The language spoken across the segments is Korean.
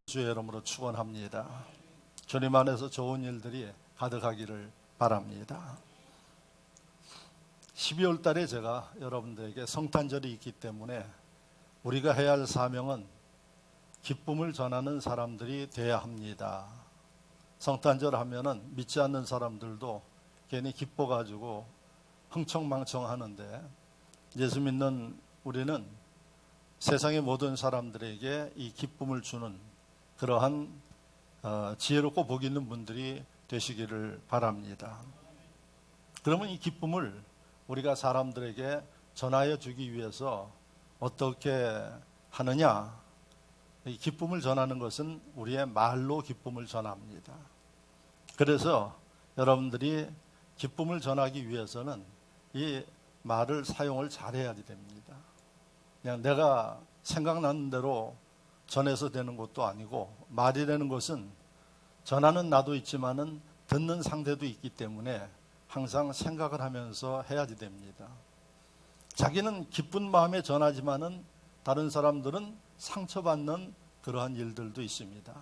주의 이름으로 축원합니다. 주님 안에서 좋은 일들이 가득하기를 바랍니다. 12월 달에 제가 여러분들에게 성탄절이 있기 때문에 우리가 해야 할 사명은 기쁨을 전하는 사람들이 되어야 합니다. 성탄절 하면은 믿지 않는 사람들도 괜히 기뻐가지고 흥청망청 하는데, 예수 믿는 우리는 세상의 모든 사람들에게 이 기쁨을 주는 그러한 지혜롭고 복 있는 분들이 되시기를 바랍니다. 그러면 이 기쁨을 우리가 사람들에게 전하여 주기 위해서 어떻게 하느냐? 이 기쁨을 전하는 것은 우리의 말로 기쁨을 전합니다. 그래서 여러분들이 기쁨을 전하기 위해서는 이 말을 사용을 잘해야 됩니다. 그냥 내가 생각나는 대로 전해서 되는 것도 아니고, 말이라는 것은 전하는 나도 있지만은 듣는 상대도 있기 때문에 항상 생각을 하면서 해야지 됩니다. 자기는 기쁜 마음에 전하지만은 다른 사람들은 상처받는 그러한 일들도 있습니다.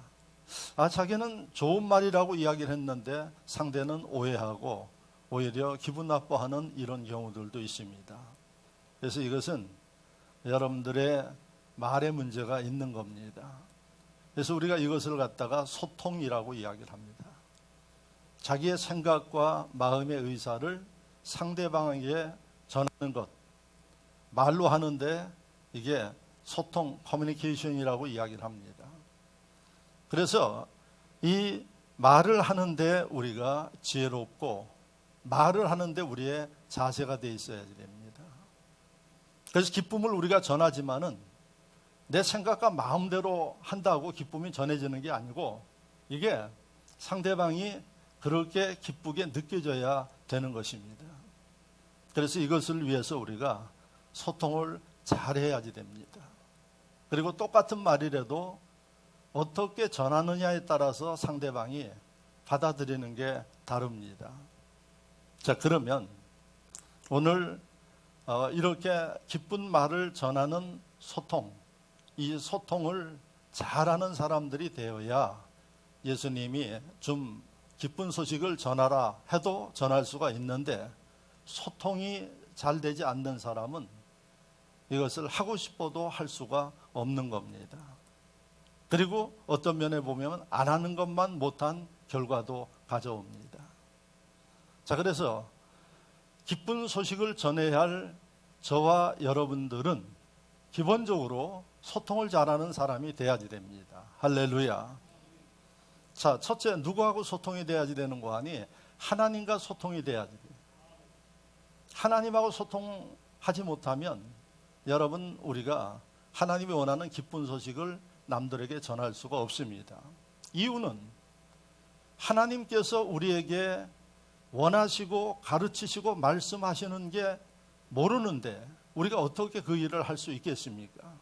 자기는 좋은 말이라고 이야기를 했는데 상대는 오해하고 오히려 기분 나빠하는 이런 경우들도 있습니다. 그래서 이것은 여러분들의 말에 문제가 있는 겁니다. 그래서 우리가 이것을 갖다가 소통이라고 이야기를 합니다. 자기의 생각과 마음의 의사를 상대방에게 전하는 것, 말로 하는데 이게 소통, 커뮤니케이션이라고 이야기를 합니다. 그래서 이 말을 하는데 우리가 지혜롭고 말을 하는데 우리의 자세가 돼 있어야 됩니다. 그래서 기쁨을 우리가 전하지만은 내 생각과 마음대로 한다고 기쁨이 전해지는 게 아니고, 이게 상대방이 그렇게 기쁘게 느껴져야 되는 것입니다. 그래서 이것을 위해서 우리가 소통을 잘해야지 됩니다. 그리고 똑같은 말이라도 어떻게 전하느냐에 따라서 상대방이 받아들이는 게 다릅니다. 자, 그러면 오늘 이렇게 기쁜 말을 전하는 소통, 이 소통을 잘하는 사람들이 되어야 예수님이 좀 기쁜 소식을 전하라 해도 전할 수가 있는데, 소통이 잘 되지 않는 사람은 이것을 하고 싶어도 할 수가 없는 겁니다. 그리고 어떤 면에 보면 안 하는 것만 못한 결과도 가져옵니다. 자, 그래서 기쁜 소식을 전해야 할 저와 여러분들은 기본적으로 소통을 잘하는 사람이 돼야지 됩니다. 할렐루야. 자, 첫째, 누구하고 소통이 돼야지 되는 거 아니? 하나님과 소통이 돼야지 돼요. 하나님하고 소통하지 못하면 여러분, 우리가 하나님이 원하는 기쁜 소식을 남들에게 전할 수가 없습니다. 이유는 하나님께서 우리에게 원하시고 가르치시고 말씀하시는 게 모르는데 우리가 어떻게 그 일을 할 수 있겠습니까?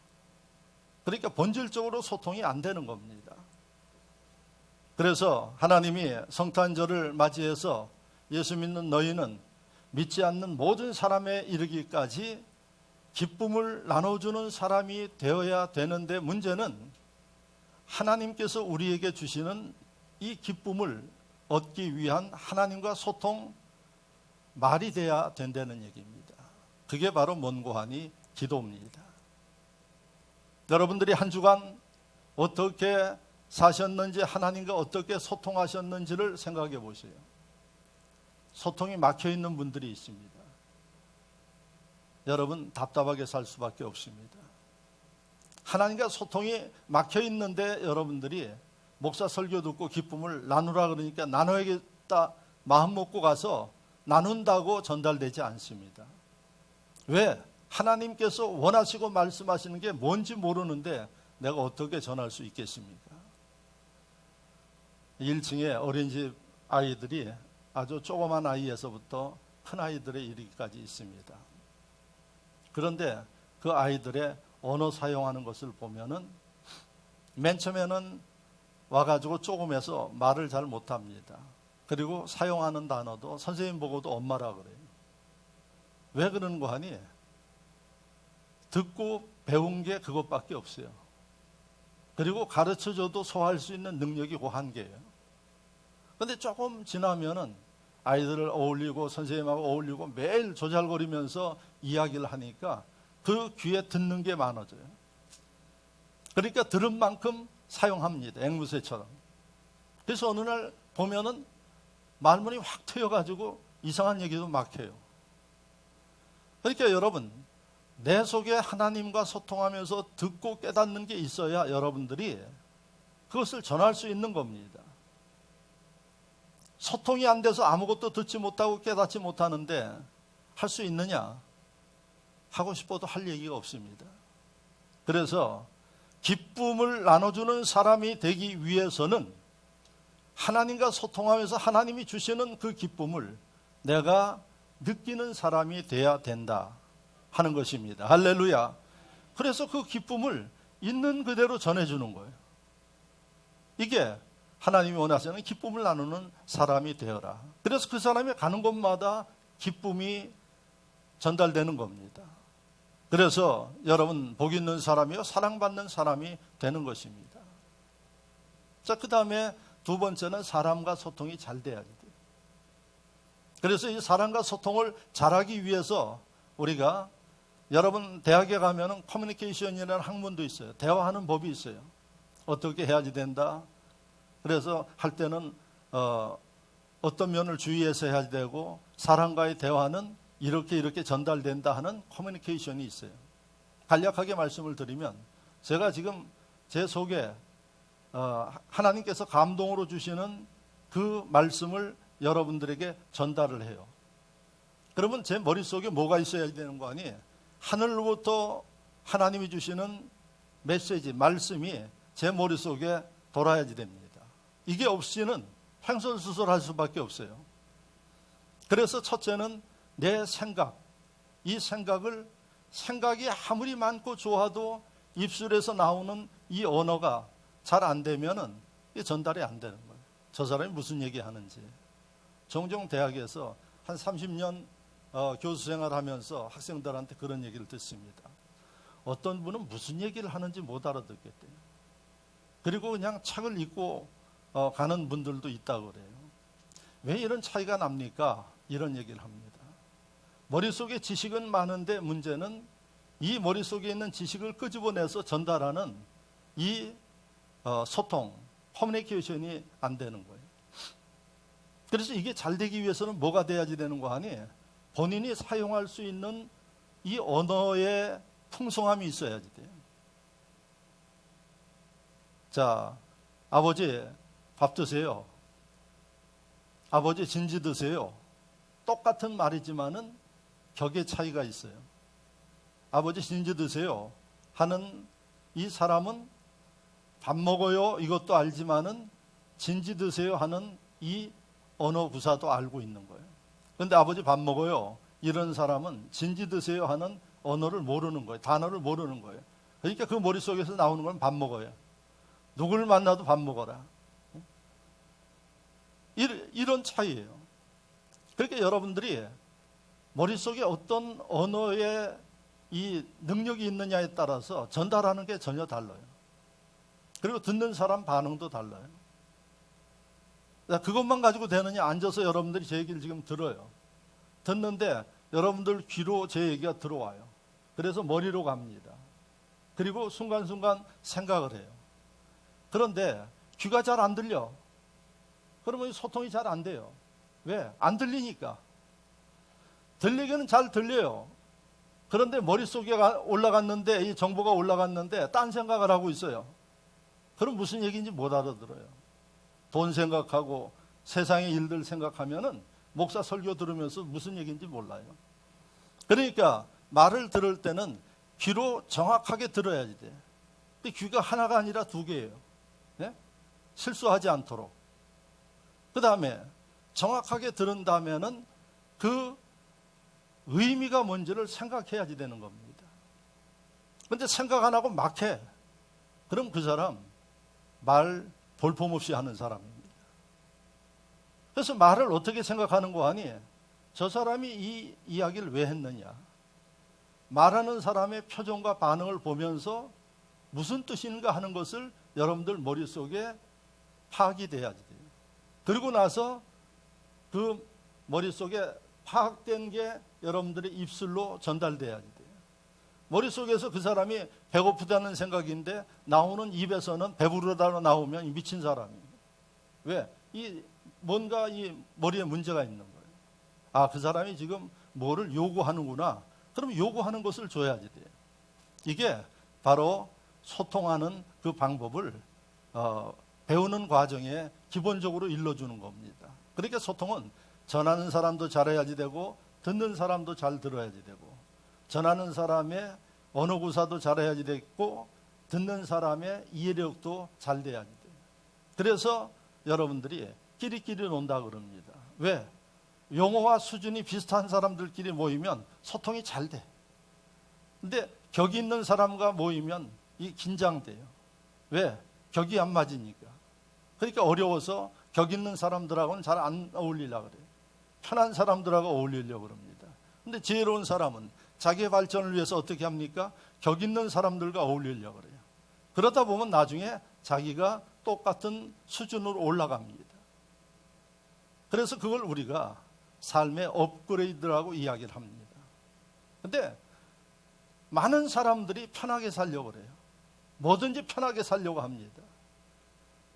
그러니까 본질적으로 소통이 안 되는 겁니다. 그래서 하나님이 성탄절을 맞이해서 예수 믿는 너희는 믿지 않는 모든 사람에 이르기까지 기쁨을 나눠주는 사람이 되어야 되는데, 문제는 하나님께서 우리에게 주시는 이 기쁨을 얻기 위한 하나님과 소통, 말이 돼야 된다는 얘기입니다. 그게 바로 뭔고 하니 기도입니다. 여러분들이 한 주간 어떻게 사셨는지, 하나님과 어떻게 소통하셨는지를 생각해 보세요. 소통이 막혀 있는 분들이 있습니다. 여러분, 답답하게 살 수밖에 없습니다. 하나님과 소통이 막혀 있는데 여러분들이 목사 설교 듣고 기쁨을 나누라 그러니까 나눠야겠다 마음 먹고 가서 나눈다고 전달되지 않습니다. 왜? 하나님께서 원하시고 말씀하시는 게 뭔지 모르는데 내가 어떻게 전할 수 있겠습니까? 1층에 어린이집 아이들이 아주 조그만 아이에서부터 큰 아이들에 이르기까지 있습니다. 그런데 그 아이들의 언어 사용하는 것을 보면은 맨 처음에는 와가지고 조금해서 말을 잘 못합니다. 그리고 사용하는 단어도 선생님 보고도 엄마라 그래요. 왜 그러는 거 하니? 듣고 배운 게 그것밖에 없어요. 그리고 가르쳐줘도 소화할 수 있는 능력이 그 한계예요. 그런데 조금 지나면은 아이들을 어울리고 선생님하고 어울리고 매일 조잘거리면서 이야기를 하니까 그 귀에 듣는 게 많아져요. 그러니까 들은 만큼 사용합니다. 앵무새처럼. 그래서 어느 날 보면은 말문이 확 트여가지고 이상한 얘기도 막 해요. 그러니까 여러분, 내 속에 하나님과 소통하면서 듣고 깨닫는 게 있어야 여러분들이 그것을 전할 수 있는 겁니다. 소통이 안 돼서 아무것도 듣지 못하고 깨닫지 못하는데 할 수 있느냐? 하고 싶어도 할 얘기가 없습니다. 그래서 기쁨을 나눠주는 사람이 되기 위해서는 하나님과 소통하면서 하나님이 주시는 그 기쁨을 내가 느끼는 사람이 돼야 된다 하는 것입니다. 할렐루야. 그래서 그 기쁨을 있는 그대로 전해주는 거예요. 이게 하나님이 원하시는 기쁨을 나누는 사람이 되어라. 그래서 그 사람이 가는 곳마다 기쁨이 전달되는 겁니다. 그래서 여러분, 복 있는 사람이요 사랑받는 사람이 되는 것입니다. 자, 그 다음에 두 번째는 사람과 소통이 잘 돼야 돼요. 그래서 이 사람과 소통을 잘하기 위해서 우리가, 여러분 대학에 가면은 커뮤니케이션이라는 학문도 있어요. 대화하는 법이 있어요. 어떻게 해야지 된다. 그래서 할 때는 어떤 면을 주의해서 해야 되고 사람과의 대화는 이렇게 전달된다 하는 커뮤니케이션이 있어요. 간략하게 말씀을 드리면 제가 지금 제 속에 하나님께서 감동으로 주시는 그 말씀을 여러분들에게 전달을 해요. 그러면 제 머릿속에 뭐가 있어야 되는 거 아니에요? 하늘로부터 하나님이 주시는 메시지, 말씀이 제 머릿속에 돌아야지 됩니다. 이게 없이는 횡설수설할 수밖에 없어요. 그래서 첫째는 내 생각, 이 생각이 아무리 많고 좋아도 입술에서 나오는 이 언어가 잘 안 되면은 전달이 안 되는 거예요. 저 사람이 무슨 얘기 하는지. 종종 대학에서 한 30년 교수 생활하면서 학생들한테 그런 얘기를 듣습니다. 어떤 분은 무슨 얘기를 하는지 못 알아듣겠대요. 그리고 그냥 책을 읽고 가는 분들도 있다고 그래요. 왜 이런 차이가 납니까? 이런 얘기를 합니다. 머릿속에 지식은 많은데 문제는 이 머릿속에 있는 지식을 끄집어내서 전달하는 이 소통, 커뮤니케이션이 안 되는 거예요. 그래서 이게 잘 되기 위해서는 뭐가 돼야지 되는 거 아니에요? 본인이 사용할 수 있는 이 언어의 풍성함이 있어야지 돼요. 자, 아버지 밥 드세요. 아버지 진지 드세요. 똑같은 말이지만은 격의 차이가 있어요. 아버지 진지 드세요 하는 이 사람은 밥 먹어요 이것도 알지만은 진지 드세요 하는 이 언어 구사도 알고 있는 거예요. 그런데 아버지 밥 먹어요 이런 사람은 진지 드세요 하는 언어를 모르는 거예요. 단어를 모르는 거예요. 그러니까 그 머릿속에서 나오는 건 밥 먹어요. 누구를 만나도 밥 먹어라. 이런 차이예요. 그러니까 여러분들이 머릿속에 어떤 언어의 이 능력이 있느냐에 따라서 전달하는 게 전혀 달라요. 그리고 듣는 사람 반응도 달라요. 그것만 가지고 되느냐? 앉아서 여러분들이 제 얘기를 지금 들어요. 듣는데 여러분들 귀로 제 얘기가 들어와요. 그래서 머리로 갑니다. 그리고 순간순간 생각을 해요. 그런데 귀가 잘 안 들려. 그러면 소통이 잘 안 돼요. 왜? 안 들리니까. 들리기는 잘 들려요. 그런데 머릿속에 올라갔는데, 이 정보가 올라갔는데 딴 생각을 하고 있어요. 그럼 무슨 얘기인지 못 알아들어요. 돈 생각하고 세상의 일들 생각하면은 목사 설교 들으면서 무슨 얘기인지 몰라요. 그러니까 말을 들을 때는 귀로 정확하게 들어야지 돼. 근데 귀가 하나가 아니라 두 개예요. 네? 실수하지 않도록. 그 다음에 정확하게 들은 다음에는 그 의미가 뭔지를 생각해야지 되는 겁니다. 그런데 생각 안 하고 막 해. 그럼 그 사람 말 볼품없이 하는 사람입니다. 그래서 말을 어떻게 생각하는 거 아니에요? 저 사람이 이 이야기를 왜 했느냐? 말하는 사람의 표정과 반응을 보면서 무슨 뜻인가 하는 것을 여러분들 머릿속에 파악이 돼야지 돼요. 그리고 나서 그 머릿속에 파악된 게 여러분들의 입술로 전달돼야지 돼요. 머릿속에서 그 사람이 배고프다는 생각인데 나오는 입에서는 배부르다고 나오면 미친 사람이에요. 왜? 뭔가 이 머리에 문제가 있는 거예요. 아, 그 사람이 지금 뭐를 요구하는구나. 그럼 요구하는 것을 줘야지 돼요. 이게 바로 소통하는 그 방법을 배우는 과정에 기본적으로 일러주는 겁니다. 그러니까 소통은 전하는 사람도 잘해야지 되고 듣는 사람도 잘 들어야지 되고 전하는 사람의 언어 구사도 잘해야지 되고 듣는 사람의 이해력도 잘 돼야지 돼요. 그래서 여러분들이 끼리끼리 논다 그럽니다. 왜? 용어와 수준이 비슷한 사람들끼리 모이면 소통이 잘 돼. 근데 격이 있는 사람과 모이면 긴장돼요. 왜? 격이 안 맞으니까. 그러니까 어려워서 격 있는 사람들하고는 잘 안 어울리려고 그래요. 편한 사람들하고 어울리려고 그럽니다. 근데 지혜로운 사람은 자기의 발전을 위해서 어떻게 합니까? 격 있는 사람들과 어울리려고 그래요. 그러다 보면 나중에 자기가 똑같은 수준으로 올라갑니다. 그래서 그걸 우리가 삶의 업그레이드라고 이야기를 합니다. 근데 많은 사람들이 편하게 살려고 그래요. 뭐든지 편하게 살려고 합니다.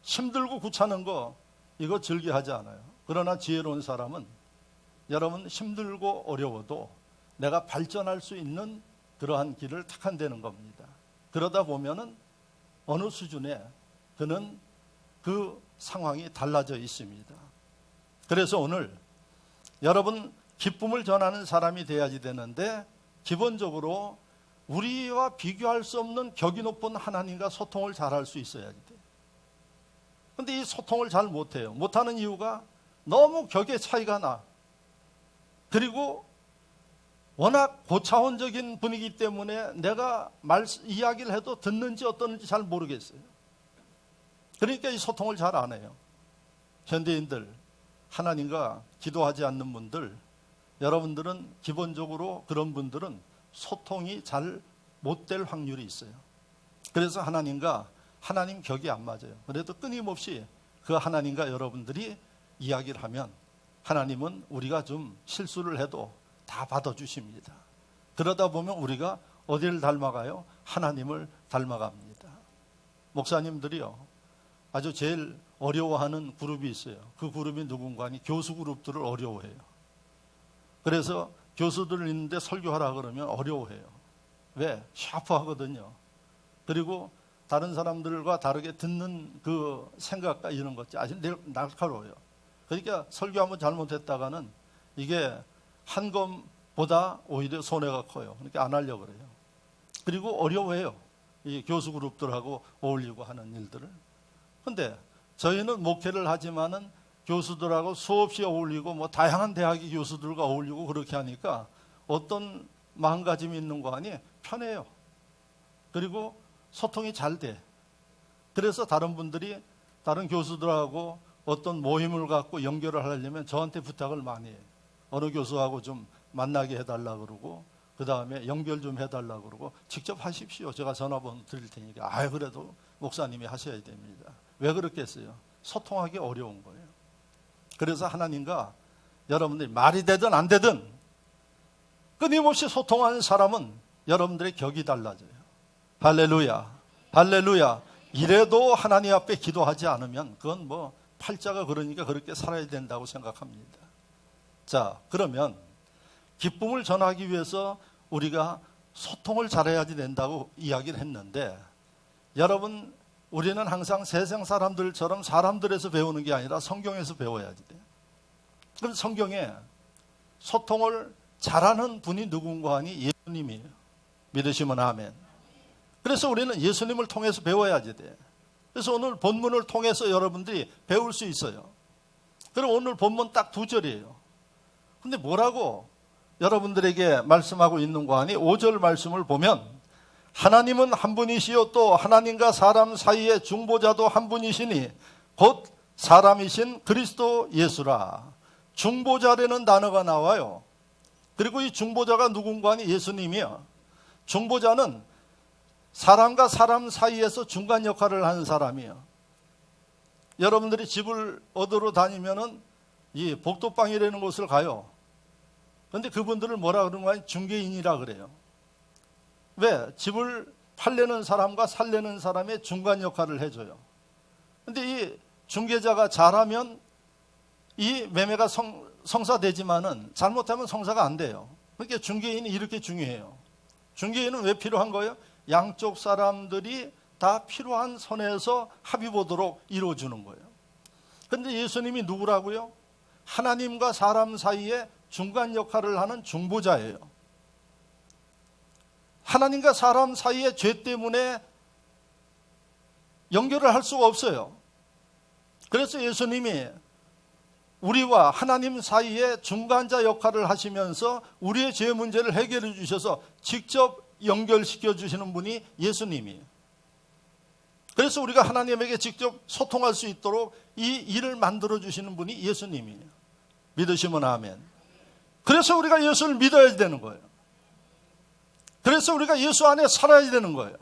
힘들고 귀찮은 거 이거 즐겨하지 않아요. 그러나 지혜로운 사람은 여러분 힘들고 어려워도 내가 발전할 수 있는 그러한 길을 택한다는 겁니다. 그러다 보면은 어느 수준에 그는 그 상황이 달라져 있습니다. 그래서 오늘 여러분 기쁨을 전하는 사람이 돼야지 되는데 기본적으로 우리와 비교할 수 없는 격이 높은 하나님과 소통을 잘할 수 있어야지 돼요. 그런데 이 소통을 잘 못해요. 못하는 이유가 너무 격의 차이가 나. 그리고 워낙 고차원적인 분위기 때문에 내가 이야기를 해도 듣는지 어떠는지 잘 모르겠어요. 그러니까 이 소통을 잘 안 해요. 현대인들, 하나님과 기도하지 않는 분들, 여러분들은 기본적으로 그런 분들은 소통이 잘 못 될 확률이 있어요. 그래서 하나님과 하나님 격이 안 맞아요. 그래도 끊임없이 그 하나님과 여러분들이 이야기를 하면 하나님은 우리가 좀 실수를 해도 다 받아주십니다. 그러다 보면 우리가 어디를 닮아가요? 하나님을 닮아갑니다. 목사님들이요, 아주 제일 어려워하는 그룹이 있어요. 그 그룹이 누군가니 교수 그룹들을 어려워해요. 그래서 교수들 있는데 설교하라 그러면 어려워해요. 왜? 샤프하거든요. 그리고 다른 사람들과 다르게 듣는 그 생각과 이런 것이 아주 날카로워요. 그러니까 설교 한번 잘못했다가는 이게 한 것보다 오히려 손해가 커요. 그러니까 안 하려고 그래요. 그리고 어려워해요. 이 교수 그룹들하고 어울리고 하는 일들을. 근데 저희는 목회를 하지만은 교수들하고 수없이 어울리고 뭐 다양한 대학의 교수들과 어울리고 그렇게 하니까 어떤 마음가짐이 있는 거 아니? 편해요. 그리고 소통이 잘 돼. 그래서 다른 분들이 다른 교수들하고 어떤 모임을 갖고 연결을 하려면 저한테 부탁을 많이 해요. 어느 교수하고 좀 만나게 해달라고 그러고 그 다음에 연결 좀 해달라고 그러고 직접 하십시오. 제가 전화번호 드릴 테니까. 그래도 목사님이 하셔야 됩니다. 왜 그렇겠어요? 소통하기 어려운 거예요. 그래서 하나님과 여러분들이 말이 되든 안 되든 끊임없이 소통하는 사람은 여러분들의 격이 달라져요. 할렐루야, 할렐루야. 이래도 하나님 앞에 기도하지 않으면 그건 뭐 팔자가 그러니까 그렇게 살아야 된다고 생각합니다. 자, 그러면 기쁨을 전하기 위해서 우리가 소통을 잘해야지 된다고 이야기를 했는데 여러분, 우리는 항상 세상 사람들처럼 사람들에서 배우는 게 아니라 성경에서 배워야지 돼요. 그럼 성경에 소통을 잘하는 분이 누군가 하니 예수님이에요. 믿으시면 아멘. 그래서 우리는 예수님을 통해서 배워야지 돼. 그래서 오늘 본문을 통해서 여러분들이 배울 수 있어요. 그럼 오늘 본문 딱 2절이에요. 근데 뭐라고 여러분들에게 말씀하고 있는 거 아니? 5절 말씀을 보면 하나님은 한 분이시요 또 하나님과 사람 사이의 중보자도 한 분이시니 곧 사람이신 그리스도 예수라. 중보자라는 단어가 나와요. 그리고 이 중보자가 누군가 하니 예수님이요. 중보자는 사람과 사람 사이에서 중간 역할을 하는 사람이에요. 여러분들이 집을 얻으러 다니면은 이 복도방이라는 곳을 가요. 그런데 그분들을 뭐라 그러는 거야? 중개인이라 그래요. 왜? 집을 팔려는 사람과 살려는 사람의 중간 역할을 해줘요. 그런데 이 중개자가 잘하면 이 매매가 성사되지만은 잘못하면 성사가 안 돼요. 그러니까 중개인이 이렇게 중요해요. 중개인은 왜 필요한 거예요? 양쪽 사람들이 다 필요한 선에서 합의 보도록 이루어주는 거예요. 그런데 예수님이 누구라고요? 하나님과 사람 사이에 중간 역할을 하는 중보자예요. 하나님과 사람 사이의 죄 때문에 연결을 할 수가 없어요. 그래서 예수님이 우리와 하나님 사이에 중간자 역할을 하시면서 우리의 죄 문제를 해결해 주셔서 직접 연결시켜 주시는 분이 예수님이에요. 그래서 우리가 하나님에게 직접 소통할 수 있도록 이 일을 만들어 주시는 분이 예수님이에요. 믿으시면 아멘. 그래서 우리가 예수를 믿어야 되는 거예요. 그래서 우리가 예수 안에 살아야 되는 거예요.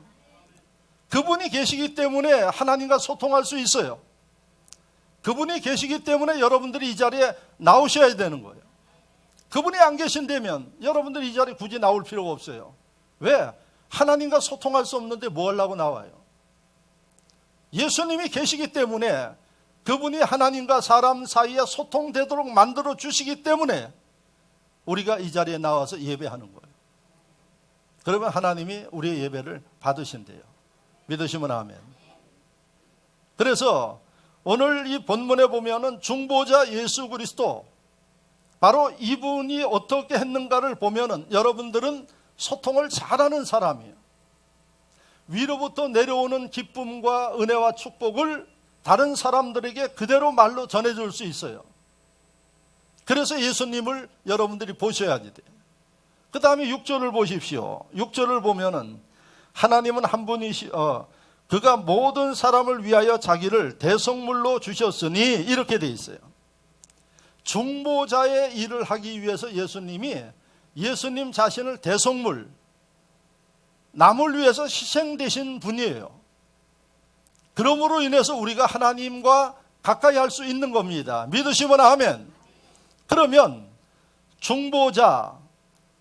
그분이 계시기 때문에 하나님과 소통할 수 있어요. 그분이 계시기 때문에 여러분들이 이 자리에 나오셔야 되는 거예요. 그분이 안 계신다면 여러분들이 이 자리에 굳이 나올 필요가 없어요. 왜? 하나님과 소통할 수 없는데 뭐 하려고 나와요? 예수님이 계시기 때문에 그분이 하나님과 사람 사이에 소통되도록 만들어 주시기 때문에 우리가 이 자리에 나와서 예배하는 거예요. 그러면 하나님이 우리의 예배를 받으신대요. 믿으시면 아멘. 그래서 오늘 이 본문에 보면은 중보자 예수 그리스도, 바로 이분이 어떻게 했는가를 보면은 여러분들은 소통을 잘하는 사람이에요. 위로부터 내려오는 기쁨과 은혜와 축복을 다른 사람들에게 그대로 말로 전해줄 수 있어요. 그래서 예수님을 여러분들이 보셔야 돼요. 그 다음에 6절을 보십시오. 6절을 보면은 하나님은 한 그가 모든 사람을 위하여 자기를 대속물로 주셨으니 이렇게 돼 있어요. 중보자의 일을 하기 위해서 예수님 자신을 대속물, 남을 위해서 희생되신 분이에요. 그러므로 인해서 우리가 하나님과 가까이 할 수 있는 겁니다. 믿으시면 아멘. 그러면 중보자,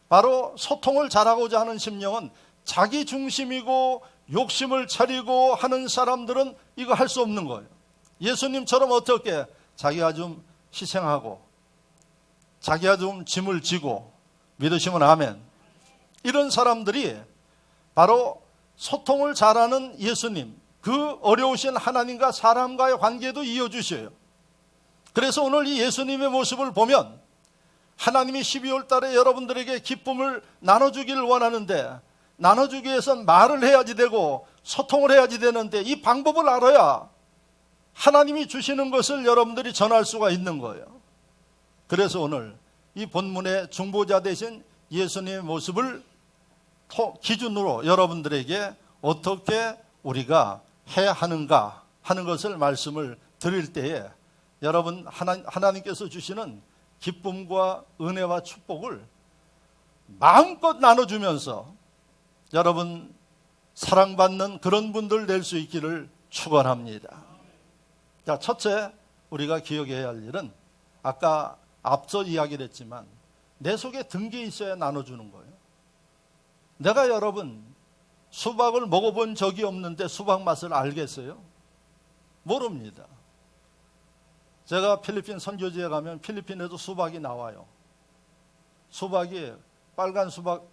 바로 소통을 잘하고자 하는 심령은 자기 중심이고 욕심을 차리고 하는 사람들은 이거 할 수 없는 거예요. 예수님처럼 어떻게 자기가 좀 희생하고 자기가 좀 짐을 지고, 믿으시면 아멘. 이런 사람들이 바로 소통을 잘하는 예수님, 그 어려우신 하나님과 사람과의 관계도 이어주셔요. 그래서 오늘 이 예수님의 모습을 보면 하나님이 12월 달에 여러분들에게 기쁨을 나눠주기를 원하는데, 나눠주기 위해서는 말을 해야지 되고 소통을 해야지 되는데, 이 방법을 알아야 하나님이 주시는 것을 여러분들이 전할 수가 있는 거예요. 그래서 오늘 이 본문의 중보자 되신 예수님의 모습을 기준으로 여러분들에게 어떻게 우리가 해야 하는가 하는 것을 말씀을 드릴 때에, 여러분 하나님께서 주시는 기쁨과 은혜와 축복을 마음껏 나눠주면서 여러분 사랑받는 그런 분들 될 수 있기를 축원합니다. 자, 첫째 우리가 기억해야 할 일은, 아까 앞서 이야기를 했지만 내 속에 든 게 있어야 나눠주는 거예요. 내가 여러분 수박을 먹어본 적이 없는데 수박 맛을 알겠어요? 모릅니다. 제가 필리핀 선교지에 가면 필리핀에도 수박이 나와요. 수박이 빨간 수박,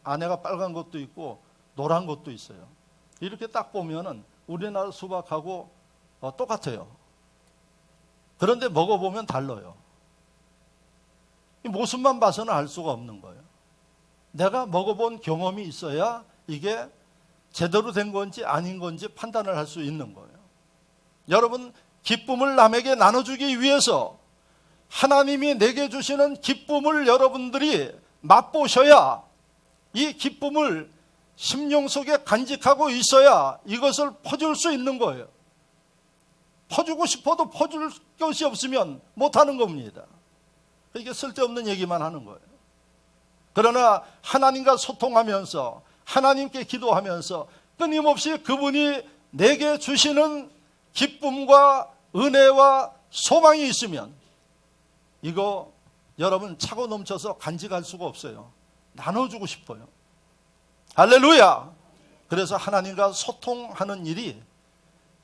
안에가 빨간 것도 있고 노란 것도 있어요. 이렇게 딱 보면은 우리나라 수박하고 똑같아요. 그런데 먹어보면 달라요. 이 모습만 봐서는 알 수가 없는 거예요. 내가 먹어본 경험이 있어야 이게 제대로 된 건지 아닌 건지 판단을 할 수 있는 거예요. 여러분, 기쁨을 남에게 나눠주기 위해서 하나님이 내게 주시는 기쁨을 여러분들이 맛보셔야, 이 기쁨을 심령 속에 간직하고 있어야 이것을 퍼줄 수 있는 거예요. 퍼주고 싶어도 퍼줄 것이 없으면 못하는 겁니다. 이게 쓸데없는 얘기만 하는 거예요. 그러나 하나님과 소통하면서 하나님께 기도하면서 끊임없이 그분이 내게 주시는 기쁨과 은혜와 소망이 있으면 이거 여러분 차고 넘쳐서 간직할 수가 없어요. 나눠주고 싶어요. 할렐루야. 그래서 하나님과 소통하는 일이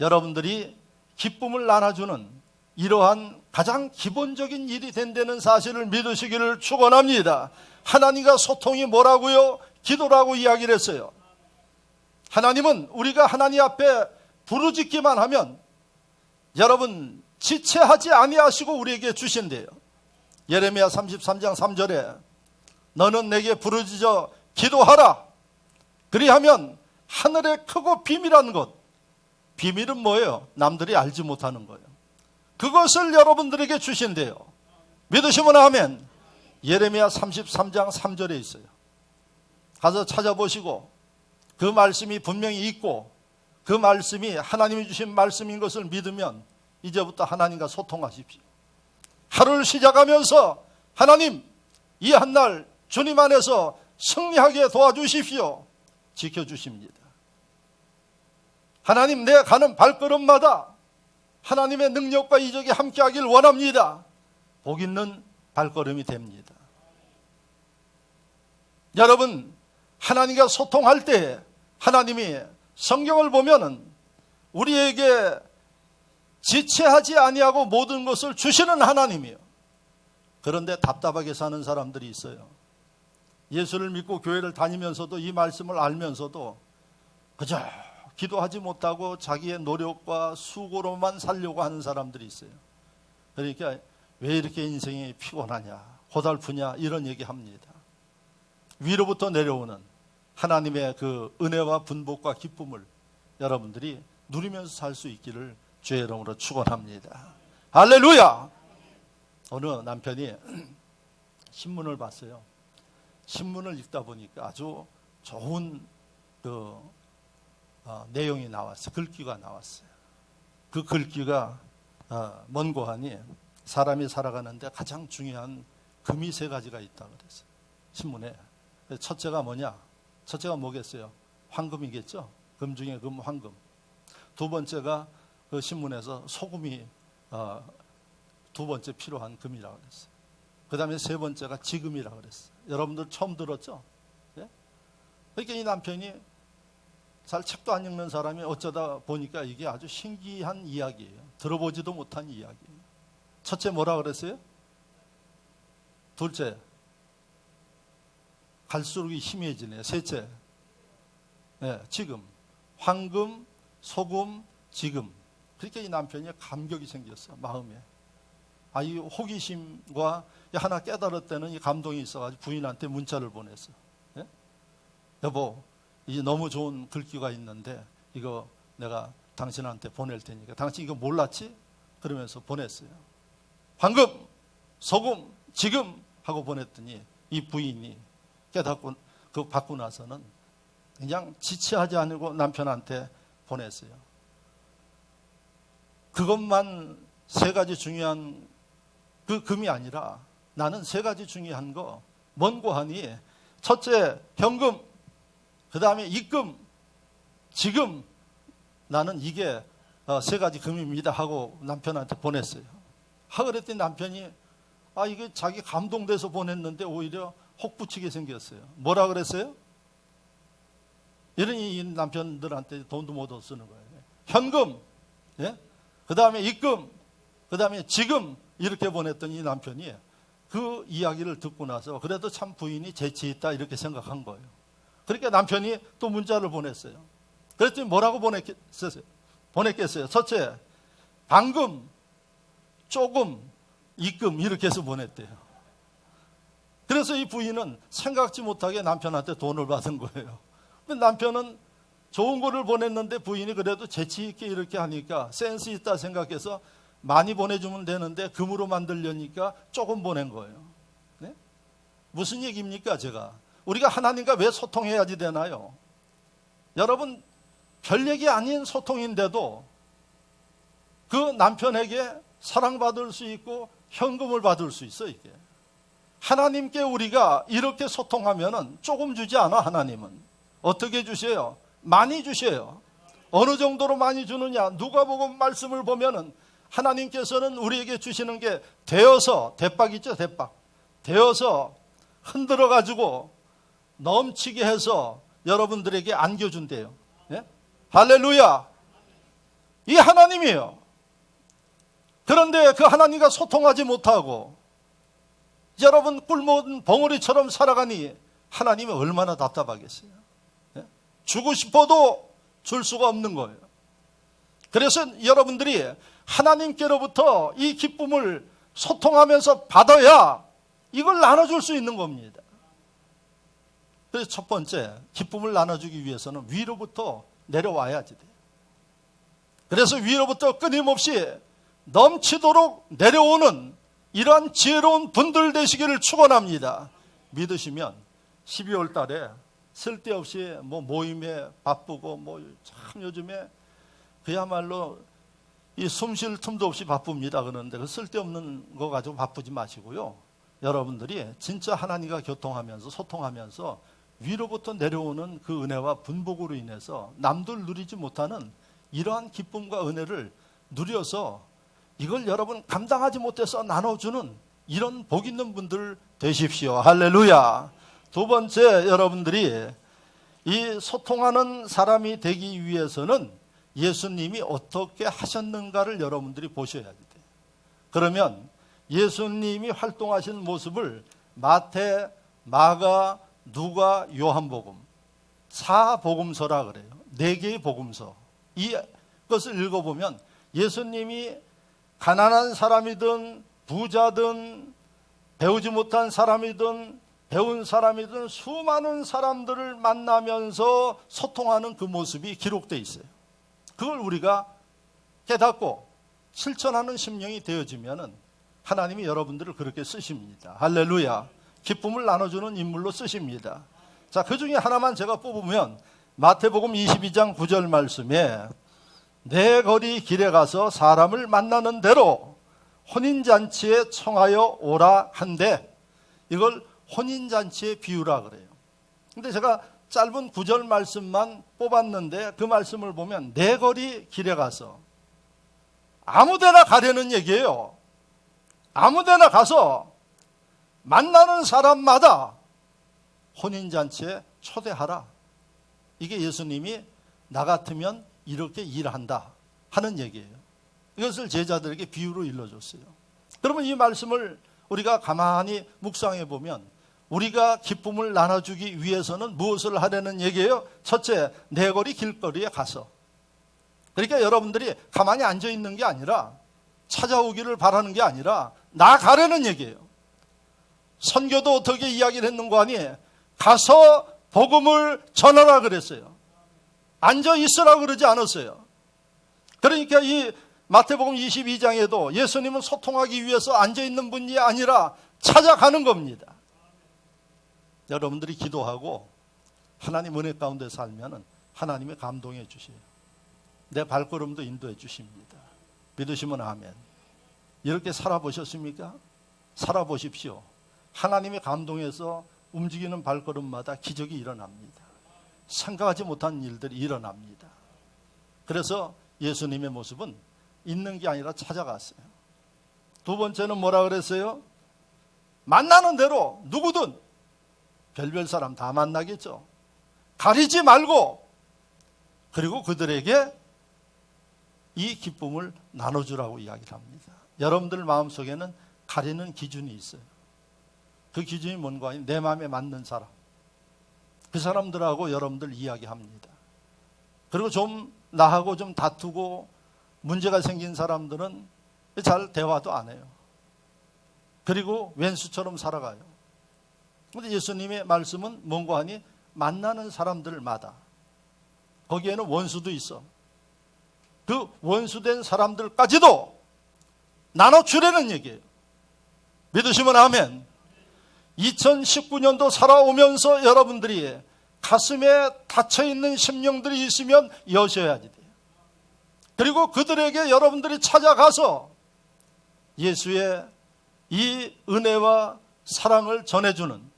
여러분들이 기쁨을 나눠주는 이러한 가장 기본적인 일이 된다는 사실을 믿으시기를 축원합니다. 하나님과 소통이 뭐라고요? 기도라고 이야기를 했어요. 하나님은 우리가 하나님 앞에 부르짖기만 하면 여러분 지체하지 아니하시고 우리에게 주신대요. 예레미야 33장 3절에 너는 내게 부르짖어 기도하라. 그리하면 하늘의 크고 비밀한 것. 비밀은 뭐예요? 남들이 알지 못하는 거예요. 그것을 여러분들에게 주신대요. 믿으시면 아멘. 예레미야 33장 3절에 있어요. 가서 찾아보시고 그 말씀이 분명히 있고 그 말씀이 하나님이 주신 말씀인 것을 믿으면 이제부터 하나님과 소통하십시오. 하루를 시작하면서 하나님 이 한날 주님 안에서 승리하게 도와주십시오. 지켜주십니다. 하나님 내 가는 발걸음마다 하나님의 능력과 이적이 함께하길 원합니다. 복 있는 발걸음이 됩니다. 여러분 하나님과 소통할 때 하나님이 성경을 보면은 우리에게 지체하지 아니하고 모든 것을 주시는 하나님이에요. 그런데 답답하게 사는 사람들이 있어요. 예수를 믿고 교회를 다니면서도 이 말씀을 알면서도 그저 기도하지 못하고 자기의 노력과 수고로만 살려고 하는 사람들이 있어요. 그러니까 왜 이렇게 인생이 피곤하냐 고달프냐 이런 얘기합니다. 위로부터 내려오는 하나님의 그 은혜와 분복과 기쁨을 여러분들이 누리면서 살 수 있기를 주의 이름으로 축원합니다. 할렐루야. 어느 남편이 신문을 봤어요. 신문을 읽다 보니까 아주 좋은 내용이 나왔어요. 글귀가 나왔어요. 그 글귀가 뭔고 하니 사람이 살아가는데 가장 중요한 금이 3가지가 있다고 그랬어요. 신문에. 첫째가 뭐냐? 첫째가 뭐겠어요? 황금이겠죠? 금 중에 금, 황금. 두 번째가 그 신문에서 소금이 2번째 필요한 금이라고 그랬어요. 그 다음에 3번째가 지금이라고 그랬어요. 여러분들 처음 들었죠? 예? 그러니까 이 남편이 잘 책도 안 읽는 사람이 어쩌다 보니까 이게 아주 신기한 이야기예요. 들어보지도 못한 이야기예요. 첫째 뭐라 그랬어요? 둘째 갈수록 희미해지네요. 셋째 지금 황금, 소금, 지금. 그러니까 이 남편이 감격이 생겼어 마음에. 이 호기심과 하나 깨달았다는 이 감동이 있어가지고 부인한테 문자를 보냈어. 예? 여보, 이 너무 좋은 글귀가 있는데 이거 내가 당신한테 보낼 테니까 당신 이거 몰랐지? 그러면서 보냈어요. 황금, 소금, 지금 하고 보냈더니 이 부인이 깨닫고 그거 받고 나서는 그냥 지체하지 않고 남편한테 보냈어요. 그것만 3가지 중요한 그 금이 아니라 나는 3가지 중요한 거 뭔고 하니 첫째 현금, 그 다음에 입금, 지금 나는 이게 3가지 금입니다 하고 남편한테 보냈어요. 그랬더니 남편이 이게 자기 감동돼서 보냈는데 오히려 혹붙이게 생겼어요. 뭐라 그랬어요? 이러니 이 남편들한테 돈도 못 쓰는 거예요. 현금, 예? 그 다음에 입금, 그 다음에 지금 이렇게 보냈더니 이 남편이 그 이야기를 듣고 나서 그래도 참 부인이 재치 있다 이렇게 생각한 거예요. 그러니까 남편이 또 문자를 보냈어요. 그랬더니 뭐라고 보냈겠어요? 첫째, 방금, 조금, 입금 이렇게 해서 보냈대요. 그래서 이 부인은 생각지 못하게 남편한테 돈을 받은 거예요. 남편은 좋은 거를 보냈는데 부인이 그래도 재치 있게 이렇게 하니까 센스 있다 생각해서 많이 보내주면 되는데 금으로 만들려니까 조금 보낸 거예요. 네? 무슨 얘기입니까 제가? 우리가 하나님과 왜 소통해야지 되나요? 여러분 별 얘기 아닌 소통인데도 그 남편에게 사랑받을 수 있고 현금을 받을 수 있어 이게. 하나님께 우리가 이렇게 소통하면은 조금 주지 않아 하나님은. 어떻게 주셔요? 많이 주셔요. 어느 정도로 많이 주느냐? 누가복음 말씀을 보면은 하나님께서는 우리에게 주시는 게 되어서, 대박 있죠, 대박. 되어서 흔들어 가지고 넘치게 해서 여러분들에게 안겨준대요. 예? 할렐루야. 이 하나님이에요. 그런데 그 하나님과 소통하지 못하고 여러분 꿀먹은 벙어리처럼 살아가니 하나님이 얼마나 답답하겠어요. 예? 주고 싶어도 줄 수가 없는 거예요. 그래서 여러분들이 하나님께로부터 이 기쁨을 소통하면서 받아야 이걸 나눠줄 수 있는 겁니다. 그래서 첫 번째, 기쁨을 나눠주기 위해서는 위로부터 내려와야지 돼요. 그래서 위로부터 끊임없이 넘치도록 내려오는 이러한 지혜로운 분들 되시기를 축원합니다. 믿으시면 12월 달에 쓸데없이 모임에 바쁘고 참 요즘에 그야말로 이 숨 쉴 틈도 없이 바쁩니다. 그런데 그 쓸데없는 거 가지고 바쁘지 마시고요. 여러분들이 진짜 하나님과 교통하면서 소통하면서 위로부터 내려오는 그 은혜와 분복으로 인해서 남들 누리지 못하는 이러한 기쁨과 은혜를 누려서 이걸 여러분 감당하지 못해서 나눠주는 이런 복 있는 분들 되십시오. 할렐루야. 두 번째, 여러분들이 이 소통하는 사람이 되기 위해서는 예수님이 어떻게 하셨는가를 여러분들이 보셔야 돼요. 그러면 예수님이 활동하신 모습을 마태, 마가, 누가, 요한복음 4복음서라 그래요. 4개의 복음서. 이것을 읽어보면 예수님이 가난한 사람이든 부자든 배우지 못한 사람이든 배운 사람이든 수많은 사람들을 만나면서 소통하는 그 모습이 기록되어 있어요. 그걸 우리가 깨닫고 실천하는 심령이 되어지면 하나님이 여러분들을 그렇게 쓰십니다. 할렐루야. 기쁨을 나눠주는 인물로 쓰십니다. 자, 그 중에 하나만 제가 뽑으면 마태복음 22장 9절 말씀에 내 거리 길에 가서 사람을 만나는 대로 혼인잔치에 청하여 오라 한데, 이걸 혼인잔치의 비유라 그래요. 근데 제가 짧은 9절 말씀만 뽑았는데 그 말씀을 보면 내 거리 길에 가서, 아무데나 가려는 얘기예요. 아무데나 가서 만나는 사람마다 혼인잔치에 초대하라. 이게 예수님이 나 같으면 이렇게 일한다 하는 얘기예요. 이것을 제자들에게 비유로 일러줬어요. 그러면 이 말씀을 우리가 가만히 묵상해 보면 우리가 기쁨을 나눠주기 위해서는 무엇을 하려는 얘기예요? 첫째, 내 거리 길거리에 가서. 그러니까 여러분들이 가만히 앉아 있는 게 아니라, 찾아오기를 바라는 게 아니라 나가려는 얘기예요. 선교도 어떻게 이야기를 했는가 하니 가서 복음을 전하라 그랬어요. 앉아 있으라 그러지 않았어요. 그러니까 이 마태복음 22장에도 예수님은 소통하기 위해서 앉아 있는 분이 아니라 찾아가는 겁니다. 여러분들이 기도하고 하나님 은혜 가운데 살면 하나님이 감동해 주세요. 내 발걸음도 인도해 주십니다. 믿으시면 아멘. 이렇게 살아보셨습니까? 살아보십시오. 하나님의 감동에서 움직이는 발걸음마다 기적이 일어납니다. 생각하지 못한 일들이 일어납니다. 그래서 예수님의 모습은 있는 게 아니라 찾아갔어요. 두 번째는 뭐라 그랬어요? 만나는 대로 누구든 별별 사람 다 만나겠죠. 가리지 말고, 그리고 그들에게 이 기쁨을 나눠주라고 이야기를 합니다. 여러분들 마음속에는 가리는 기준이 있어요. 그 기준이 뭔가 하니 내 마음에 맞는 사람, 그 사람들하고 여러분들 이야기합니다. 그리고 좀 나하고 좀 다투고 문제가 생긴 사람들은 잘 대화도 안 해요. 그리고 왼수처럼 살아가요. 그런데 예수님의 말씀은 뭔가 하니 만나는 사람들마다, 거기에는 원수도 있어. 그 원수된 사람들까지도 나눠주려는 얘기예요. 믿으시면 아멘. 2019년도 살아오면서 여러분들이 가슴에 닫혀있는 심령들이 있으면 여셔야지 돼요. 그리고 그들에게 여러분들이 찾아가서 예수의 이 은혜와 사랑을 전해주는,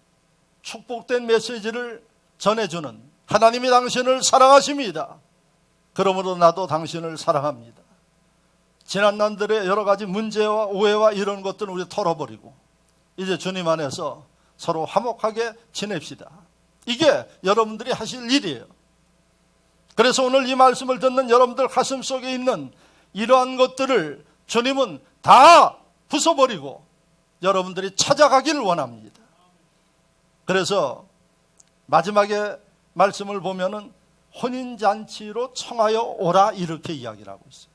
축복된 메시지를 전해주는 하나님이 당신을 사랑하십니다. 그러므로 나도 당신을 사랑합니다. 지난날들의 여러 가지 문제와 오해와 이런 것들은 우리 털어버리고 이제 주님 안에서 서로 화목하게 지냅시다. 이게 여러분들이 하실 일이에요. 그래서 오늘 이 말씀을 듣는 여러분들 가슴 속에 있는 이러한 것들을 주님은 다 부숴버리고 여러분들이 찾아가기를 원합니다. 그래서 마지막에 말씀을 보면은 혼인잔치로 청하여 오라 이렇게 이야기를 하고 있어요.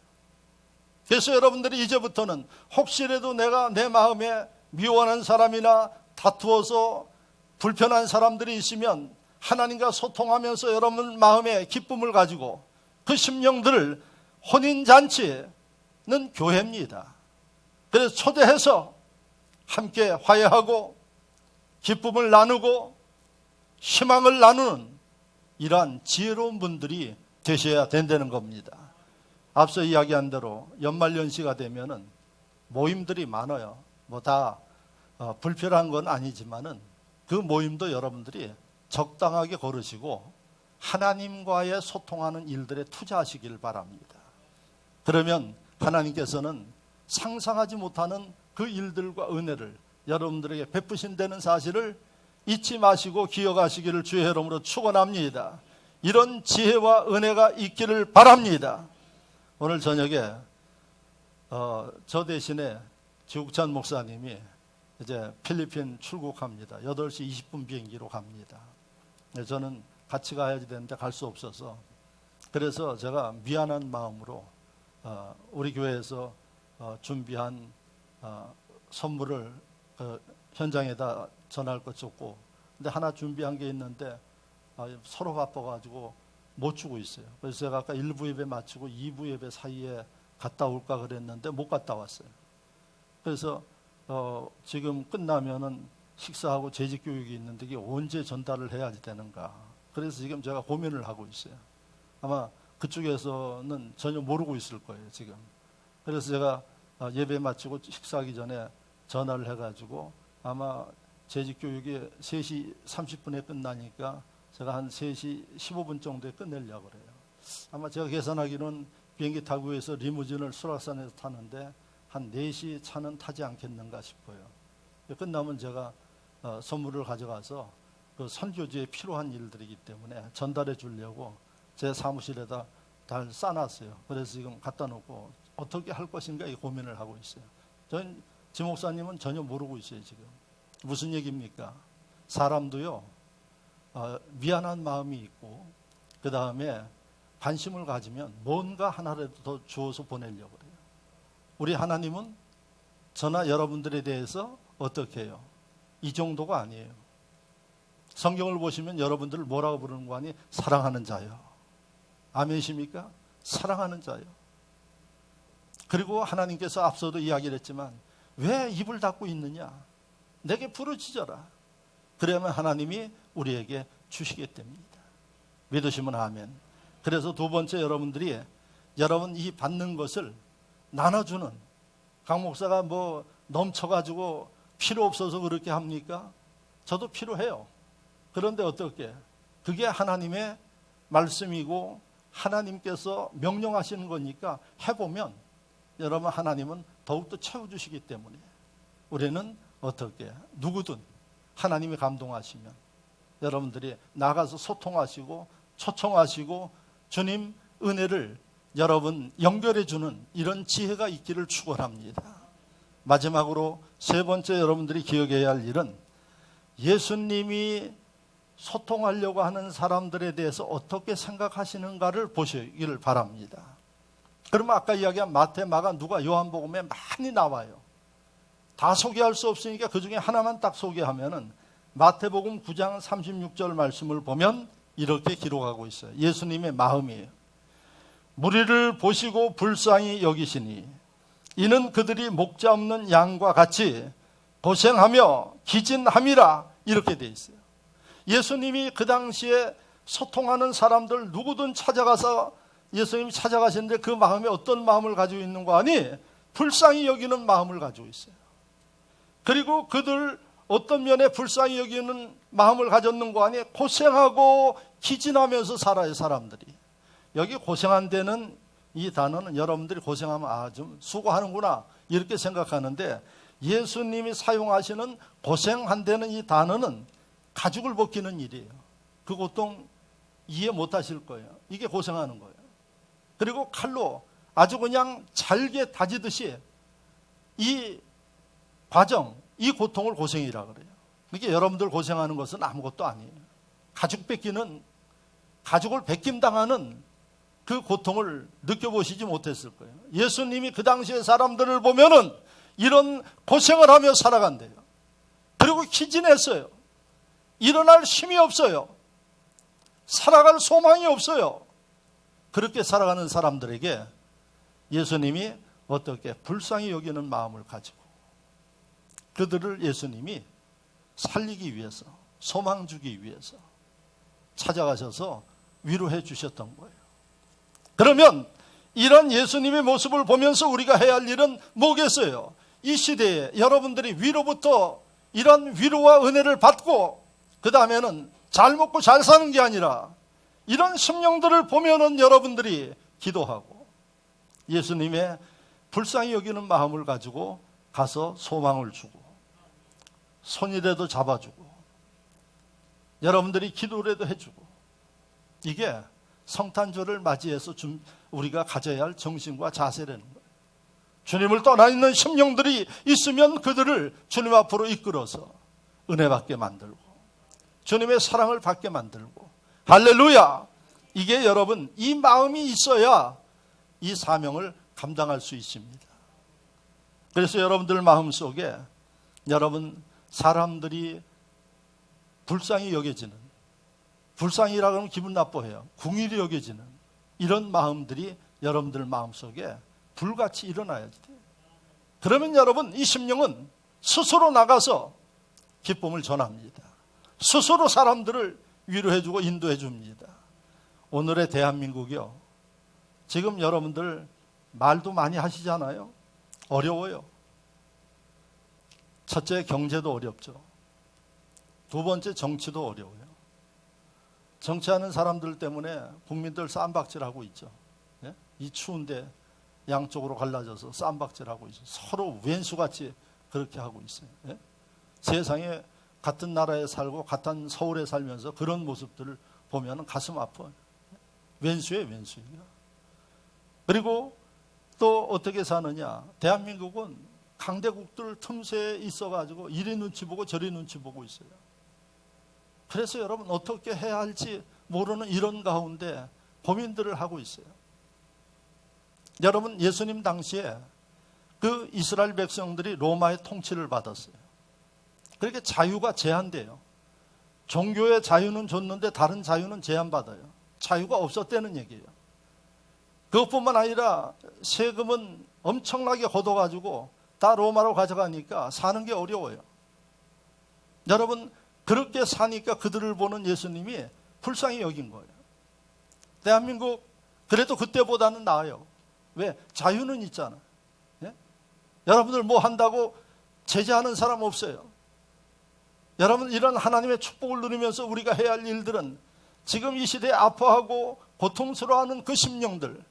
그래서 여러분들이 이제부터는 혹시라도 내가 내 마음에 미워하는 사람이나 다투어서 불편한 사람들이 있으면 하나님과 소통하면서 여러분 마음에 기쁨을 가지고 그 심령들을 혼인잔치는 교회입니다. 그래서 초대해서 함께 화해하고 기쁨을 나누고 희망을 나누는 이러한 지혜로운 분들이 되셔야 된다는 겁니다. 앞서 이야기한 대로 연말연시가 되면은 모임들이 많아요. 뭐 다 불필요한 건 아니지만은 그 모임도 여러분들이 적당하게 거르시고 하나님과의 소통하는 일들에 투자하시길 바랍니다. 그러면 하나님께서는 상상하지 못하는 그 일들과 은혜를 여러분들에게 베푸신다는 사실을 잊지 마시고 기억하시기를 주의 이름으로 축원합니다. 이런 지혜와 은혜가 있기를 바랍니다. 오늘 저녁에 저 대신에 지국찬 목사님이 이제 필리핀 출국합니다. 8시 20분 비행기로 갑니다. 저는 같이 가야지 되는데 갈 수 없어서 그래서 제가 미안한 마음으로 우리 교회에서 준비한 선물을 현장에다 전할 것 줬고 근데 하나 준비한 게 있는데 서로 바빠가지고 못 주고 있어요. 그래서 제가 아까 1부 예배 마치고 2부 예배 사이에 갔다 올까 그랬는데 못 갔다 왔어요. 그래서 지금 끝나면은 식사하고 재직 교육이 있는데 이게 언제 전달을 해야지 되는가. 그래서 지금 제가 고민을 하고 있어요. 아마 그쪽에서는 전혀 모르고 있을 거예요, 지금. 그래서 제가 예배 마치고 식사하기 전에 전화를 해가지고 아마 재직 교육이 3시 30분에 끝나니까 제가 한 3시 15분 정도에 끝내려고 그래요. 아마 제가 계산하기로는 비행기 타고 해서 리무진을 수락산에서 타는데 한 4시 차는 타지 않겠는가 싶어요. 끝나면 제가 선물을 가져가서 그 선교지에 필요한 일들이기 때문에 전달해 주려고 제 사무실에다 잘 싸놨어요. 그래서 지금 갖다 놓고 어떻게 할 것인가 이 고민을 하고 있어요. 저는 지 목사님은 전혀 모르고 있어요. 지금 무슨 얘기입니까? 사람도요 미안한 마음이 있고 그 다음에 관심을 가지면 뭔가 하나라도 더 주어서 보내려고 그래요. 우리 하나님은 저나 여러분들에 대해서 어떻게 해요? 이 정도가 아니에요. 성경을 보시면 여러분들을 뭐라고 부르는 거 아니? 사랑하는 자요. 아멘이십니까? 사랑하는 자요. 그리고 하나님께서 앞서도 이야기를 했지만 왜 입을 닫고 있느냐? 내게 부르짖어라. 그러면 하나님이 우리에게 주시게 됩니다. 믿으시면 아멘. 그래서 두 번째 여러분들이 여러분 이 받는 것을 나눠주는 강 목사가 뭐 넘쳐가지고 필요 없어서 그렇게 합니까? 저도 필요해요. 그런데 어떻게? 그게 하나님의 말씀이고 하나님께서 명령하시는 거니까 해보면 여러분 하나님은 더욱더 채워주시기 때문에 우리는 어떻게? 누구든 하나님이 감동하시면 여러분들이 나가서 소통하시고 초청하시고 주님 은혜를 여러분 연결해 주는 이런 지혜가 있기를 축원합니다. 마지막으로 세 번째 여러분들이 기억해야 할 일은 예수님이 소통하려고 하는 사람들에 대해서 어떻게 생각하시는가를 보시기를 바랍니다. 그러면 아까 이야기한 마태, 마가, 누가, 요한복음에 많이 나와요. 다 소개할 수 없으니까 그 중에 하나만 딱 소개하면은 마태복음 9장 36절 말씀을 보면 이렇게 기록하고 있어요. 예수님의 마음이에요. 무리를 보시고 불쌍히 여기시니 이는 그들이 목자 없는 양과 같이 고생하며 기진함이라 이렇게 돼 있어요. 예수님이 그 당시에 소통하는 사람들 누구든 찾아가서 예수님이 찾아가시는데 그 마음에 어떤 마음을 가지고 있는 거 아니? 불쌍히 여기는 마음을 가지고 있어요. 그리고 그들 어떤 면에 불쌍히 여기는 마음을 가졌는 거 아니? 고생하고 기진하면서 살아요, 사람들이. 여기 고생한 데는 이 단어는 여러분들이 고생하면 좀 수고하는구나 이렇게 생각하는데, 예수님이 사용하시는 고생한다는 이 단어는 가죽을 벗기는 일이에요. 그 고통 이해 못 하실 거예요. 이게 고생하는 거예요. 그리고 칼로 아주 그냥 잘게 다지듯이 이 과정, 이 고통을 고생이라 그래요. 이게 여러분들 고생하는 것은 아무것도 아니에요. 가죽 벗기는, 가죽을 벗김당하는 그 고통을 느껴보시지 못했을 거예요. 예수님이 그 당시에 사람들을 보면은 이런 고생을 하며 살아간대요. 그리고 기진했어요. 일어날 힘이 없어요. 살아갈 소망이 없어요. 그렇게 살아가는 사람들에게 예수님이 어떻게 불쌍히 여기는 마음을 가지고 그들을 예수님이 살리기 위해서, 소망 주기 위해서 찾아가셔서 위로해 주셨던 거예요. 그러면 이런 예수님의 모습을 보면서 우리가 해야 할 일은 뭐겠어요? 이 시대에 여러분들이 위로부터 이런 위로와 은혜를 받고 그 다음에는 잘 먹고 잘 사는 게 아니라 이런 심령들을 보면은 여러분들이 기도하고 예수님의 불쌍히 여기는 마음을 가지고 가서 소망을 주고 손이라도 잡아주고 여러분들이 기도라도 해주고, 이게 성탄절을 맞이해서 우리가 가져야 할 정신과 자세라는 거예요. 주님을 떠나 있는 심령들이 있으면 그들을 주님 앞으로 이끌어서 은혜 받게 만들고 주님의 사랑을 받게 만들고, 할렐루야! 이게 여러분, 이 마음이 있어야 이 사명을 감당할 수 있습니다. 그래서 여러분들 마음속에 여러분 사람들이 불쌍히 여겨지는, 불쌍히라고 하면 기분 나빠해요. 궁일이 여겨지는 이런 마음들이 여러분들 마음속에 불같이 일어나야지 돼요. 그러면 여러분 이 심령은 스스로 나가서 기쁨을 전합니다. 스스로 사람들을 위로해주고 인도해줍니다. 오늘의 대한민국이요, 지금 여러분들 말도 많이 하시잖아요. 어려워요. 첫째, 경제도 어렵죠. 두 번째, 정치도 어려워요. 정치하는 사람들 때문에 국민들 쌈박질하고 있죠. 예? 이 추운데 양쪽으로 갈라져서 쌈박질하고 있어요. 서로 왼수같이 그렇게 하고 있어요. 예? 세상에 같은 나라에 살고 같은 서울에 살면서 그런 모습들을 보면 가슴 아파요. 왼수예요, 왼수예요. 그리고 또 어떻게 사느냐. 대한민국은 강대국들 틈새에 있어가지고 이리 눈치 보고 저리 눈치 보고 있어요. 그래서 여러분 어떻게 해야 할지 모르는 이런 가운데 고민들을 하고 있어요. 여러분, 예수님 당시에 그 이스라엘 백성들이 로마의 통치를 받았어요. 그렇게 자유가 제한돼요. 종교의 자유는 줬는데 다른 자유는 제한받아요. 자유가 없었다는 얘기예요. 그것뿐만 아니라 세금은 엄청나게 걷어가지고 다 로마로 가져가니까 사는 게 어려워요. 여러분, 그렇게 사니까 그들을 보는 예수님이 불쌍히 여긴 거예요. 대한민국 그래도 그때보다는 나아요. 왜? 자유는 있잖아. 예? 여러분들 뭐 한다고 제재하는 사람 없어요. 여러분, 이런 하나님의 축복을 누리면서 우리가 해야 할 일들은 지금 이 시대에 아파하고 고통스러워하는 그 심령들,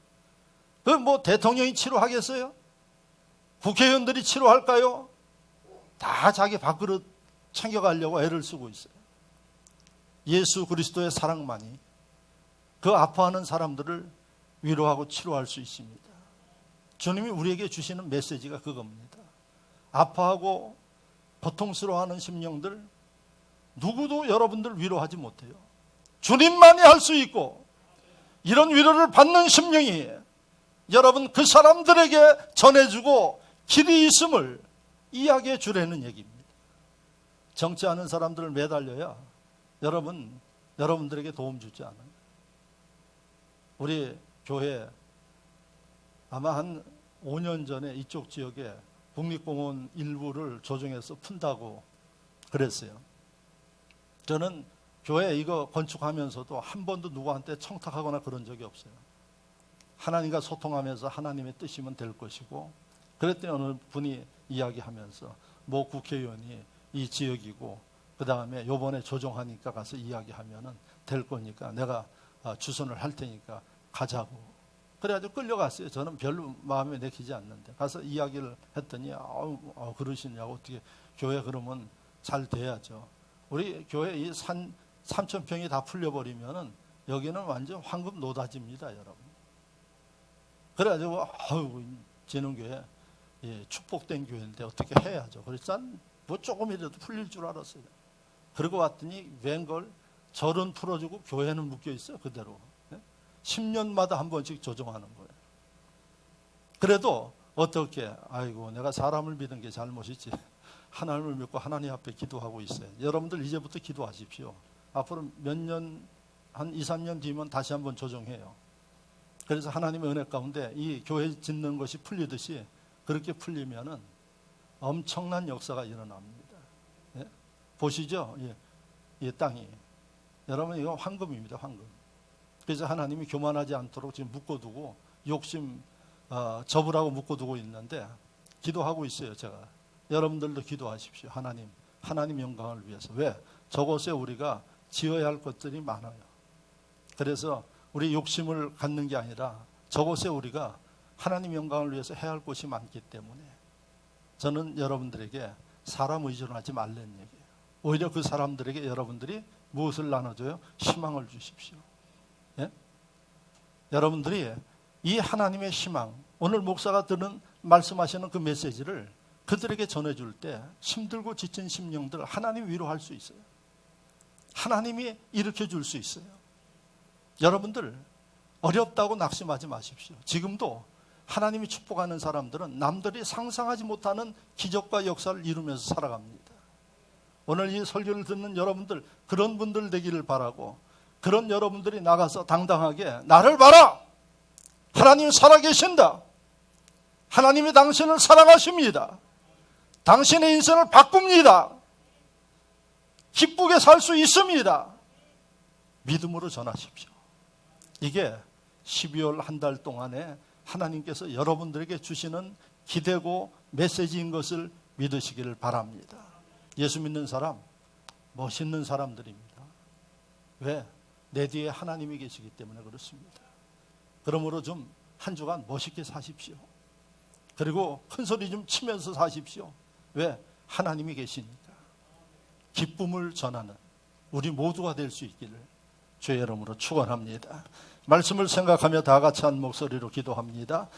그 뭐 대통령이 치료하겠어요? 국회의원들이 치료할까요? 다 자기 밥그릇 챙겨가려고 애를 쓰고 있어요. 예수 그리스도의 사랑만이 그 아파하는 사람들을 위로하고 치료할 수 있습니다. 주님이 우리에게 주시는 메시지가 그겁니다. 아파하고 고통스러워하는 심령들 누구도 여러분들 위로하지 못해요. 주님만이 할 수 있고, 이런 위로를 받는 심령이 여러분 그 사람들에게 전해주고 길이 있음을 이야기해 주라는 얘기입니다. 정치하는 사람들을 매달려야 여러분들에게 도움 주지 않아요. 우리 교회 아마 한 5년 전에 이쪽 지역에 국립공원 일부를 조정해서 푼다고 그랬어요. 저는 교회 이거 건축하면서도 한 번도 누구한테 청탁하거나 그런 적이 없어요. 하나님과 소통하면서 하나님의 뜻이면 될 것이고, 그랬더니 어느 분이 이야기하면서 뭐 국회의원이 이 지역이고 그 다음에 요번에 조정하니까 가서 이야기하면은 될 거니까 내가 주선을 할 테니까 가자고. 그래가지고 끌려갔어요. 저는 별로 마음에 내키지 않는데 가서 이야기를 했더니 그러시냐고. 어떻게 교회 그러면 잘 돼야죠. 우리 교회 이 3,000평이 다 풀려버리면은 여기는 완전 황금 노다지입니다, 여러분. 그래가지고 진흥교회 축복된 교회인데 어떻게 해야죠. 그래서 난 뭐 조금이라도 풀릴 줄 알았어요. 그러고 왔더니 웬걸 절은 풀어주고 교회는 묶여 있어요, 그대로. 10년마다 한 번씩 조정하는 거예요. 그래도 어떻게 내가 사람을 믿은 게 잘못이지. 하나님을 믿고 하나님 앞에 기도하고 있어요. 여러분들 이제부터 기도하십시오. 앞으로 몇 년, 한 2, 3년 뒤면 다시 한번 조정해요. 그래서 하나님의 은혜 가운데 이 교회 짓는 것이 풀리듯이 그렇게 풀리면은 엄청난 역사가 일어납니다. 예? 보시죠? 이 땅이. 여러분, 이거 황금입니다, 황금. 그래서 하나님이 교만하지 않도록 지금 묶어두고 욕심 접으라고 묶어두고 있는데 기도하고 있어요, 제가. 여러분들도 기도하십시오. 하나님 영광을 위해서. 왜? 저곳에 우리가 지어야 할 것들이 많아요. 그래서 우리 욕심을 갖는 게 아니라 저곳에 우리가 하나님 영광을 위해서 해야 할 것이 많기 때문에 저는 여러분들에게 사람 의존하지 말라는 얘기예요. 오히려 그 사람들에게 여러분들이 무엇을 나눠줘요? 희망을 주십시오. 예? 여러분들이 이 하나님의 희망, 오늘 목사가 말씀하시는 그 메시지를 그들에게 전해줄 때 힘들고 지친 심령들 하나님이 위로할 수 있어요. 하나님이 일으켜줄 수 있어요. 여러분들 어렵다고 낙심하지 마십시오. 지금도 하나님이 축복하는 사람들은 남들이 상상하지 못하는 기적과 역사를 이루면서 살아갑니다. 오늘 이 설교를 듣는 여러분들 그런 분들 되기를 바라고, 그런 여러분들이 나가서 당당하게 나를 봐라! 하나님 살아계신다. 하나님이 당신을 사랑하십니다. 당신의 인생을 바꿉니다. 기쁘게 살 수 있습니다. 믿음으로 전하십시오. 이게 12월 한 달 동안에 하나님께서 여러분들에게 주시는 기대고 메시지인 것을 믿으시기를 바랍니다. 예수 믿는 사람, 멋있는 사람들입니다. 왜? 내 뒤에 하나님이 계시기 때문에 그렇습니다. 그러므로 좀 한 주간 멋있게 사십시오. 그리고 큰 소리 좀 치면서 사십시오. 왜? 하나님이 계시니까. 기쁨을 전하는 우리 모두가 될 수 있기를 주의 이름으로 축원합니다. 말씀을 생각하며 다 같이 한 목소리로 기도합니다.